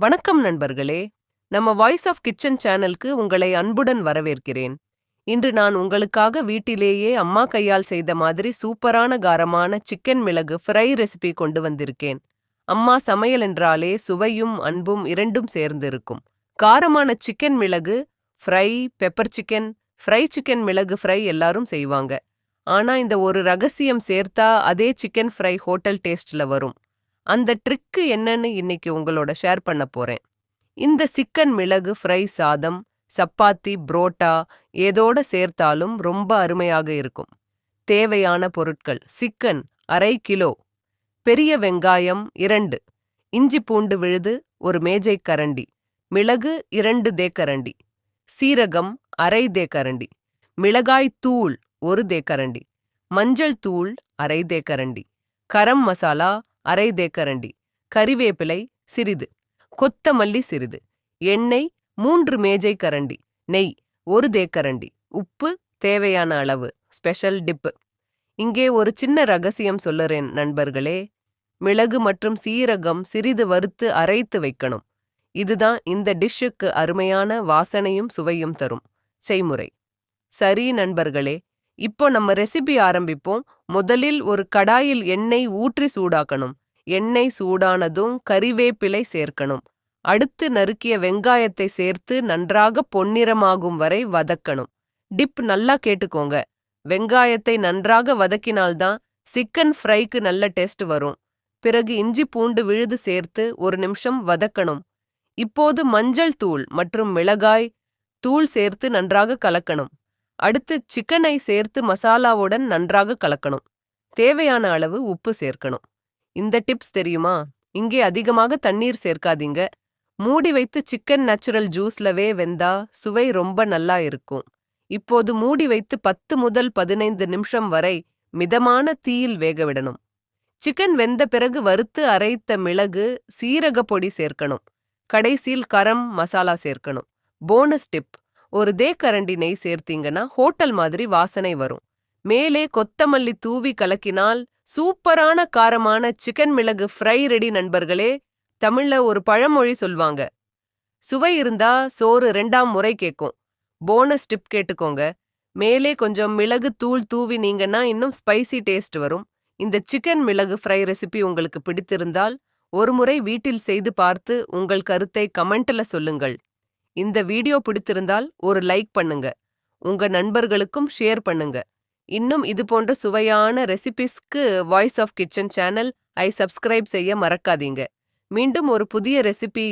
வணக்கம் நண்பர்களே. நம்ம வாய்ஸ் ஆஃப் கிச்சன் சேனலுக்கு உங்களை அன்புடன் வரவேற்கிறேன். இன்று நான் உங்களுக்காக வீட்டிலேயே அம்மா கையால் செய்த மாதிரி சூப்பரான காரமான சிக்கன் மிளகு ஃப்ரை ரெசிபி கொண்டு வந்திருக்கேன். அம்மா சமையல் என்றாலே சுவையும் அன்பும் இரண்டும் சேர்ந்து இருக்கும். காரமான சிக்கன் மிளகு fry, pepper chicken, fry chicken மிளகு ஃப்ரை எல்லாரும் செய்வாங்க. ஆனா இந்த ஒரு ரகசியம் சேர்த்தா அதே சிக்கன் ஃப்ரை ஹோட்டல் டேஸ்ட்ல வரும். அந்த ட்ரிக்கு என்னன்னு இன்னைக்கு உங்களோட ஷேர் பண்ண போறேன். இந்த சிக்கன் மிளகு ஃப்ரை சாதம், சப்பாத்தி, புரோட்டா ஏதோட சேர்த்தாலும் ரொம்ப அருமையாக இருக்கும். தேவையான பொருட்கள்: சிக்கன் 1/2 கிலோ, பெரிய வெங்காயம் 2, இஞ்சி பூண்டு விழுது 1 மேஜைக் கரண்டி, மிளகு 2 தேக்கரண்டி, சீரகம் 1/2 தேக்கரண்டி, மிளகாய் தூள் 1 தேக்கரண்டி, மஞ்சள் தூள் 1/2 தேக்கரண்டி, கரம் மசாலா 1/2 தேக்கரண்டி, கறிவேப்பிலை சிறிது, கொத்தமல்லி சிறிது, எண்ணெய் 3 மேஜை கரண்டி, நெய் 1 தேக்கரண்டி, உப்பு தேவையான அளவு. ஸ்பெஷல் டிப்பு: இங்கே ஒரு சின்ன ரகசியம் சொல்லுறேன் நண்பர்களே. மிளகு மற்றும் சீரகம் சிறிது வறுத்து அரைத்து வைக்கணும். இதுதான் இந்த டிஷ்ஷுக்கு அருமையான வாசனையும் சுவையும் தரும். செய்முறை: சரி நண்பர்களே, இப்போ நம்ம ரெசிபி ஆரம்பிப்போம். முதலில் ஒரு கடாயில் எண்ணெய் ஊற்றி சூடாக்கணும். எண்ணெய் சூடானதும் கறிவேப்பிலை சேர்க்கணும். அடுத்து நறுக்கிய வெங்காயத்தை சேர்த்து நன்றாக பொன்னிறமாகும் வரை வதக்கணும். டிப் நல்லா கேட்டுக்கோங்க. வெங்காயத்தை நன்றாக வதக்கினால்தான் சிக்கன் ஃப்ரைக்கு நல்ல டேஸ்ட் வரும். பிறகு இஞ்சி பூண்டு விழுது சேர்த்து 1 நிமிஷம் வதக்கணும். இப்போது மஞ்சள் தூள் மற்றும் மிளகாய் தூள் சேர்த்து நன்றாக கலக்கணும். அடுத்து சிக்கனை சேர்த்து மசாலாவுடன் நன்றாக கலக்கணும். தேவையான அளவு உப்பு சேர்க்கணும். இந்த டிப்ஸ் தெரியுமா? இங்கே அதிகமாக தண்ணீர் சேர்க்காதீங்க. மூடி வைத்து சிக்கன் நேச்சுரல் ஜூஸ்லவே வெந்தா சுவை ரொம்ப நல்லா இருக்கும். இப்போது மூடி வைத்து 10 முதல் 15 நிமிஷம் வரை மிதமான தீயில் வேக விடணும். சிக்கன் வெந்த பிறகு வறுத்து அரைத்த மிளகு, சீரக பொடி சேர்க்கணும். கடைசியில் கரம் மசாலா சேர்க்கணும். போனஸ் டிப்: 1 தேக்கரண்டி நெய் சேர்த்தீங்கன்னா ஹோட்டல் மாதிரி வாசனை வரும். மேலே கொத்தமல்லி தூவி கலக்கினால் சூப்பரான காரமான சிக்கன் மிளகு ஃப்ரை ரெடி நண்பர்களே. தமிழ்ல ஒரு பழமொழி சொல்வாங்க, சுவை இருந்தா சோறு 2ஆம் முறை கேட்கும். போனஸ் டிப் கேட்டுக்கோங்க. மேலே கொஞ்சம் மிளகு தூள் தூவினீங்கன்னா இன்னும் ஸ்பைசி டேஸ்ட் வரும். இந்த சிக்கன் மிளகு ஃப்ரை ரெசிபி உங்களுக்கு பிடித்திருந்தால் ஒரு முறை வீட்டில் செய்து பார்த்து உங்கள் கருத்தை கமெண்ட்ல சொல்லுங்கள். இந்த வீடியோ பிடித்திருந்தால் ஒரு லைக் பண்ணுங்க. உங்க நண்பர்களுக்கும் ஷேர் பண்ணுங்க. இன்னும் இது போன்ற சுவையான ரெசிபிஸ்க்கு Voice of Kitchen channel subscribe செய்ய மறக்காதீங்க. மீண்டும் ஒரு புதிய ரெசிபி